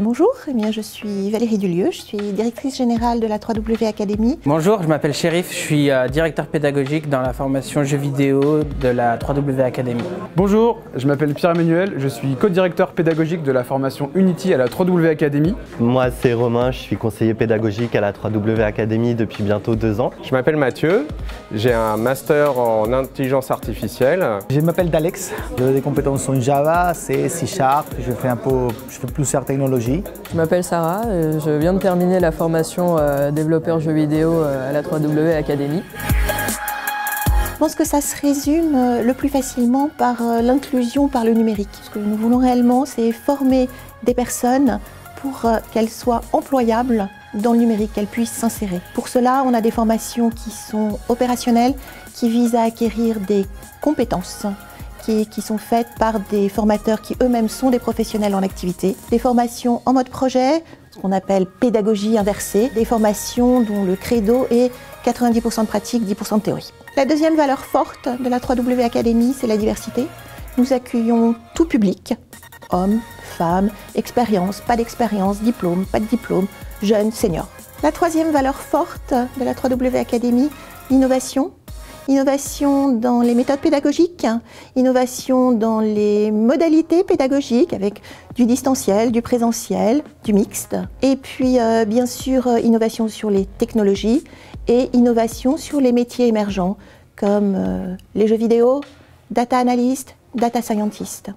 Bonjour, je suis Valérie Dulieu, je suis directrice générale de la 3W Academy. Bonjour, je m'appelle Chérif, je suis directeur pédagogique dans la formation jeux vidéo de la 3W Academy. Bonjour, je m'appelle Pierre-Emmanuel, je suis co-directeur pédagogique de la formation Unity à la 3W Academy. Moi c'est Romain, je suis conseiller pédagogique à la 3W Academy depuis bientôt 2 ans. Je m'appelle Mathieu, j'ai un master en intelligence artificielle. Je m'appelle Alex, j'ai des compétences en Java, C, C#, je fais plusieurs technologies. Je m'appelle Sarah, je viens de terminer la formation développeur jeux vidéo à la 3W Academy. Je pense que ça se résume le plus facilement par l'inclusion par le numérique. Ce que nous voulons réellement, c'est former des personnes pour qu'elles soient employables dans le numérique, qu'elles puissent s'insérer. Pour cela, on a des formations qui sont opérationnelles, qui visent à acquérir des compétences, qui sont faites par des formateurs qui eux-mêmes sont des professionnels en activité. Des formations en mode projet, ce qu'on appelle pédagogie inversée, des formations dont le credo est 90% de pratique, 10% de théorie. La deuxième valeur forte de la 3W Academy, c'est la diversité. Nous accueillons tout public, hommes, femmes, expérience, pas d'expérience, diplôme, pas de diplôme, jeunes, seniors. La troisième valeur forte de la 3W Academy, l'innovation. Innovation dans les méthodes pédagogiques, innovation dans les modalités pédagogiques avec du distanciel, du présentiel, du mixte. Et puis bien sûr innovation sur les technologies et innovation sur les métiers émergents comme les jeux vidéo, data analyst, data scientist.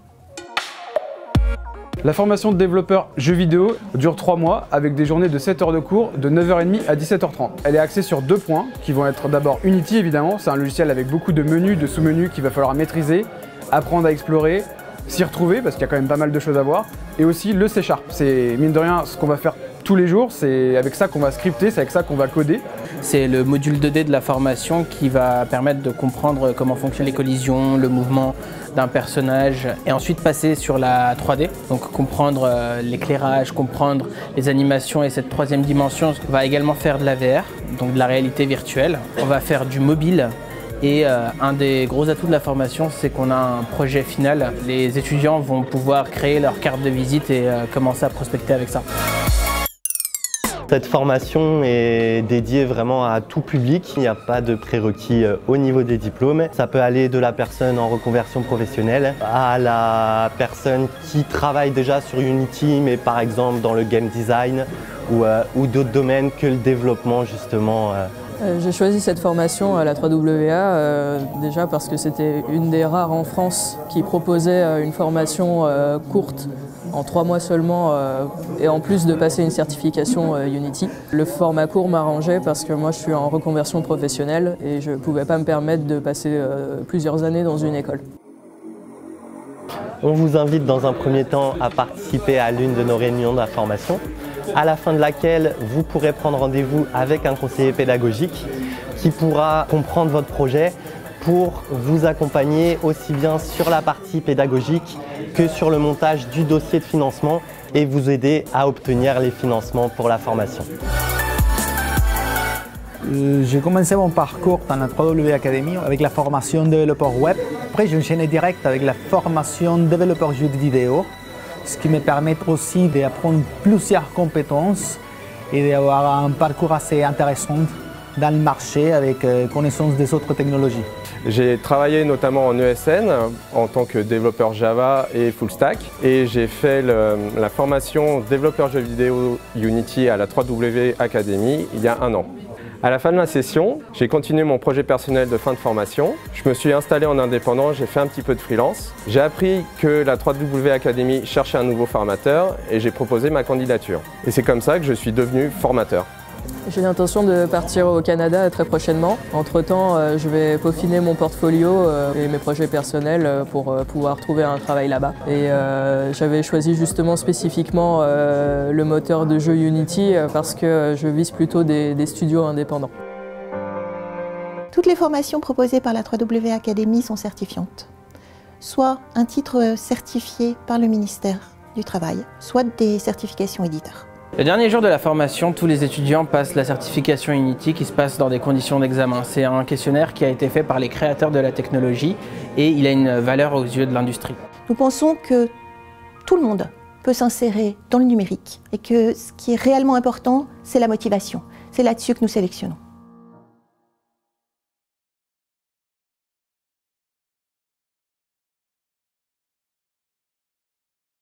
La formation de développeur jeux vidéo dure 3 mois avec des journées de 7 heures de cours de 9h30 à 17h30. Elle est axée sur 2 points qui vont être d'abord Unity évidemment, c'est un logiciel avec beaucoup de menus, de sous-menus qu'il va falloir maîtriser, apprendre à explorer, s'y retrouver parce qu'il y a quand même pas mal de choses à voir. Et aussi le C#, c'est mine de rien ce qu'on va faire tous les jours, c'est avec ça qu'on va scripter, c'est avec ça qu'on va coder. C'est le module 2D de la formation qui va permettre de comprendre comment fonctionnent les collisions, le mouvement d'un personnage et ensuite passer sur la 3D. Donc comprendre l'éclairage, comprendre les animations et cette troisième dimension. On va également faire de la VR, donc de la réalité virtuelle. On va faire du mobile. Et un des gros atouts de la formation, c'est qu'on a un projet final. Les étudiants vont pouvoir créer leur carte de visite et commencer à prospecter avec ça. Cette formation est dédiée vraiment à tout public, il n'y a pas de prérequis au niveau des diplômes. Ça peut aller de la personne en reconversion professionnelle à la personne qui travaille déjà sur Unity, mais par exemple dans le game design ou d'autres domaines que le développement justement. J'ai choisi cette formation à la 3WA déjà parce que c'était une des rares en France qui proposait une formation courte en 3 mois seulement et en plus de passer une certification Unity. Le format court m'arrangeait parce que moi je suis en reconversion professionnelle et je ne pouvais pas me permettre de passer plusieurs années dans une école. On vous invite dans un premier temps à participer à l'une de nos réunions de la formation, à la fin de laquelle vous pourrez prendre rendez-vous avec un conseiller pédagogique qui pourra comprendre votre projet pour vous accompagner aussi bien sur la partie pédagogique que sur le montage du dossier de financement et vous aider à obtenir les financements pour la formation. J'ai commencé mon parcours dans la 3W Academy avec la formation développeur web. Après, j'ai enchaîné direct avec la formation développeur jeux vidéo, ce qui me permet aussi d'apprendre plusieurs compétences et d'avoir un parcours assez intéressant dans le marché avec connaissance des autres technologies. J'ai travaillé notamment en ESN en tant que développeur Java et full stack et j'ai fait la formation développeur jeux vidéo Unity à la 3W Academy il y a 1 an. À la fin de la session, j'ai continué mon projet personnel de fin de formation. Je me suis installé en indépendant, j'ai fait un petit peu de freelance. J'ai appris que la 3W Academy cherchait un nouveau formateur et j'ai proposé ma candidature. Et c'est comme ça que je suis devenu formateur. J'ai l'intention de partir au Canada très prochainement. Entre-temps, je vais peaufiner mon portfolio et mes projets personnels pour pouvoir trouver un travail là-bas. Et j'avais choisi justement spécifiquement le moteur de jeu Unity parce que je vise plutôt des studios indépendants. Toutes les formations proposées par la 3W Academy sont certifiantes. Soit un titre certifié par le ministère du Travail, soit des certifications éditeurs. Le dernier jour de la formation, tous les étudiants passent la certification Unity qui se passe dans des conditions d'examen. C'est un questionnaire qui a été fait par les créateurs de la technologie et il a une valeur aux yeux de l'industrie. Nous pensons que tout le monde peut s'insérer dans le numérique et que ce qui est réellement important, c'est la motivation. C'est là-dessus que nous sélectionnons.